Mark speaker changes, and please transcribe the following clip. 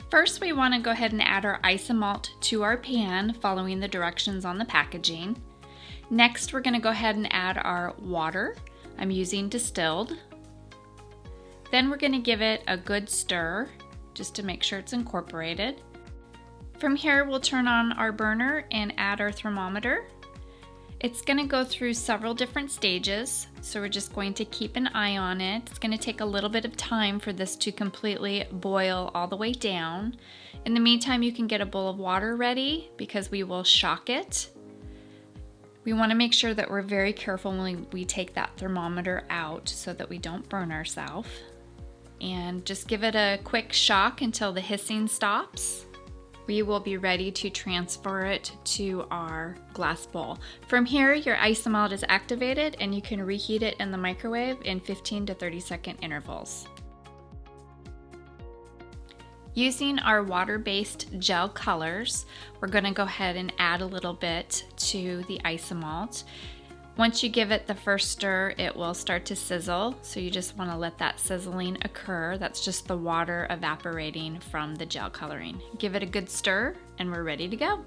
Speaker 1: First, we want to go ahead and add our Isomalt to our pan, following the directions on the packaging. Next, we're going to go ahead and add our water. I'm using distilled. Then we're going to give it a good stir, just to make sure it's incorporated. From here, we'll turn on our burner and add our thermometer. It's going to go through several different stages, so we're just going to keep an eye on it. It's going to take a little bit of time for this to completely boil all the way down. In the meantime, you can get a bowl of water ready because we will shock it. We want to make sure that we're very careful when we take that thermometer out so that we don't burn ourselves. And just give it a quick shock until the hissing stops. We will be ready to transfer it to our glass bowl. From here, your Isomalt is activated and you can reheat it in the microwave in 15 to 30-second intervals. Using our water-based gel colors, we're going to go ahead and add a little bit to the Isomalt. Once you give it the first stir, it will start to sizzle, so you just want to let that sizzling occur. That's just the water evaporating from the gel coloring. Give it a good stir, and we're ready to go.